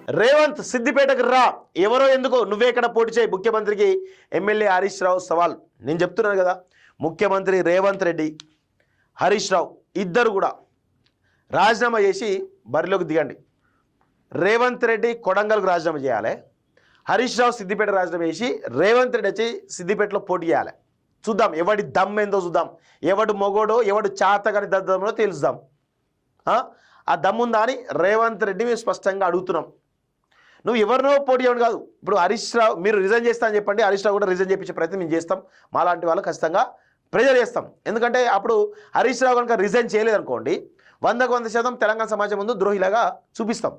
రేవంత్ సిద్దిపేటకు రా, ఎవరో ఎందుకు నువ్వే ఇక్కడ పోటీ చేయి. ముఖ్యమంత్రికి ఎమ్మెల్యే హరీష్ రావు సవాల్. నేను చెప్తున్నాను కదా, ముఖ్యమంత్రి రేవంత్ రెడ్డి, హరీష్ రావు ఇద్దరు కూడా రాజీనామా చేసి బరిలోకి దిగండి. రేవంత్ రెడ్డి కొడంగల్కు రాజీనామా చేయాలి, హరీష్ రావు సిద్దిపేట రాజీనామా చేసి రేవంత్ రెడ్డి వచ్చి సిద్దిపేటలో పోటీ చేయాలి. చూద్దాం ఎవడి దమ్ ఏందో చూద్దాం, ఎవడు మొగోడో ఎవడు చాతగాని దద్దమో తెలుద్దాం. ఆ దమ్ముందా అని రేవంత్ రెడ్డి మేము స్పష్టంగా అడుగుతున్నాం. నువ్వు ఎవరినో పోటీ చేయడం కాదు. ఇప్పుడు హరీష్ రావు మీరు రిజైన్ చేస్తా అని చెప్పండి, హరీష్ రావు కూడా రిజైన్ చేయించే ప్రయత్నం మేము చేస్తాం. మాలాంటి వాళ్ళు ఖచ్చితంగా ప్రెజర్ చేస్తాం. ఎందుకంటే అప్పుడు హరీష్ రావు కనుక రిజైన్ చేయలేదనుకోండి 100% తెలంగాణ సమాజం ముందు ద్రోహిలాగా చూపిస్తాం.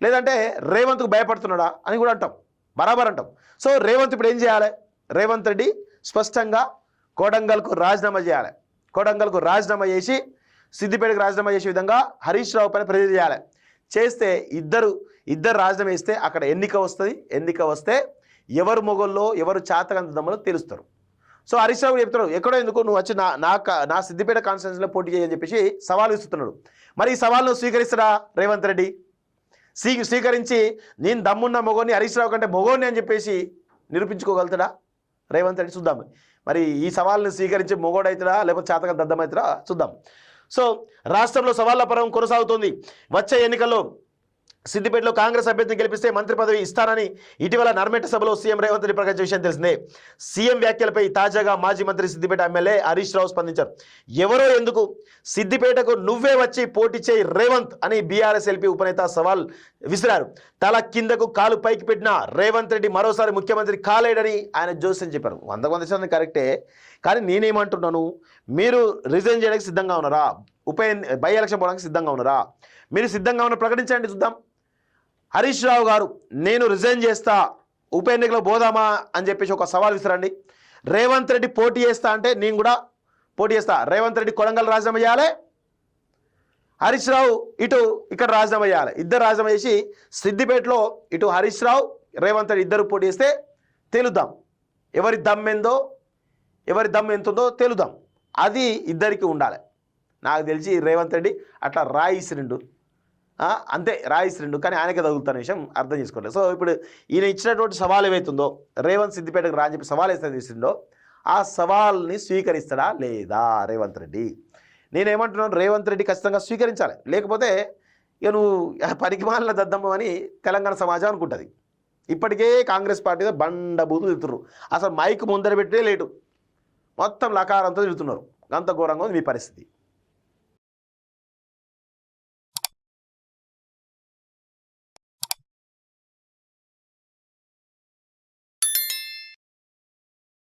లేదంటే రేవంత్కు భయపడుతున్నాడా అని కూడా అంటాం, బరాబర్ అంటాం. సో రేవంత్ ఇప్పుడు ఏం చేయాలి? రేవంత్ రెడ్డి స్పష్టంగా కొడంగల్కు రాజీనామా చేయాలి. కొడంగల్కు రాజీనామా చేసి సిద్దిపేటకు రాజీనామా చేసే విధంగా హరీష్ రావు పైన ప్రెజర్ చేయాలి. చేస్తే ఇద్దరు రాజీనామా చేస్తే అక్కడ ఎన్నిక వస్తుంది. ఎన్నిక వస్తే ఎవరు మొగల్లో ఎవరు చాతకందమ్మలో తెలుస్తారు. సో హరీష్ రావు చెప్తున్నాడు, ఎక్కడో ఎందుకు నువ్వు వచ్చి నా సిద్దిపేట కాన్స్టిట్యున్సీలో పోటీ చేయని చెప్పేసి సవాల్ ఇస్తున్నాడు. మరి ఈ సవాల్ను స్వీకరిస్తాడా రేవంత్ రెడ్డి? స్వీకరించి నేను దమ్మున్న మొగోని హరీష్ రావు కంటే మొగోని అని చెప్పేసి నిరూపించుకోగలుగుతాడా రేవంత్ రెడ్డి? చూద్దాం మరి ఈ సవాల్ని స్వీకరించి మొగోడవుతాడా లేకపోతే చాతక దద్దమవుతాడా చూద్దాం. సో రాష్ట్రంలో సవాళ్ల పర్వం కొనసాగుతోంది. వచ్చే ఎన్నికల్లో సిద్దిపేటలో కాంగ్రెస్ అభ్యర్థిని గెలిపిస్తే మంత్రి పదవి ఇస్తారని ఇటీవల నర్మేట సభలో సీఎం రేవంత్ రెడ్డి ప్రకటించిన విషయం తెలిసిందే. సీఎం వ్యాఖ్యలపై తాజాగా మాజీ మంత్రి సిద్దిపేట ఎమ్మెల్యే హరీష్ రావు స్పందించారు. ఎవరో ఎందుకు సిద్దిపేటకు నువ్వే వచ్చి పోటీ చేయి రేవంత్ అని బీఆర్ఎస్ ఎల్పీ ఉపనేత సవాల్ విసిరారు. తల కిందకు కాలు పైకి పెట్టిన రేవంత్ రెడ్డి మరోసారి ముఖ్యమంత్రి కాలేడని ఆయన జోస్యం చెప్పారు. 100% కరెక్టే, కానీ నేనేమంటున్నాను, మీరు రిజైన్ చేయడానికి సిద్ధంగా ఉన్నారా? బై ఎలక్షన్ పోవడానికి సిద్ధంగా ఉన్నారా? మీరు సిద్ధంగా ఉన్న ప్రకటించండి చూద్దాం. హరీష్ రావు గారు నేను రిజైన్ చేస్తా, ఉప ఎన్నికలో పోదామా అని చెప్పేసి ఒక సవాల్ విసిరండి. రేవంత్ రెడ్డి పోటీ చేస్తా అంటే నేను కూడా పోటీ చేస్తా. రేవంత్ రెడ్డి కొడంగల్ రాజీనామా చేయాలి, హరీష్ రావు ఇక్కడ రాజీనామా చేయాలి. ఇద్దరు రాజీనామా చేసి సిద్దిపేటలో ఇటు హరీష్ రావు రేవంత్ రెడ్డి ఇద్దరు పోటీ చేస్తే తేలుద్దాం. ఎవరి దమ్ ఏందో ఎవరి దమ్ ఎంతుందో తేలుద్దాం. అది ఇద్దరికి ఉండాలి. నాకు తెలిసి రేవంత్ రెడ్డి అట్లా రాయిసిరిండు, అంతే రాయిసిరిండు, కానీ ఆయనకే తగులుతున్న విషయం అర్థం చేసుకోలేదు. సో ఇప్పుడు ఈయన ఇచ్చినటువంటి సవాల్ ఏవైతుందో రేవంత్ సిద్దిపేటకు రా అని చెప్పి సవాల్ వేస్తే తీసిండో ఆ సవాల్ని స్వీకరిస్తాడా లేదా రేవంత్ రెడ్డి? నేనేమంటున్నాను, రేవంత్ రెడ్డి ఖచ్చితంగా స్వీకరించాలి. లేకపోతే ఇక నువ్వు పనికిమాలిన దద్దమ్మ అని తెలంగాణ సమాజం అనుకుంటుంది. ఇప్పటికే కాంగ్రెస్ పార్టీలో బండబూతులు తిడుతున్నారు. అసలు మైక్ ముందర పెట్టే లేటు, మొత్తం లకారంతో తిడుతున్నారు. అంత ఘోరంగా ఉంది మీ పరిస్థితి.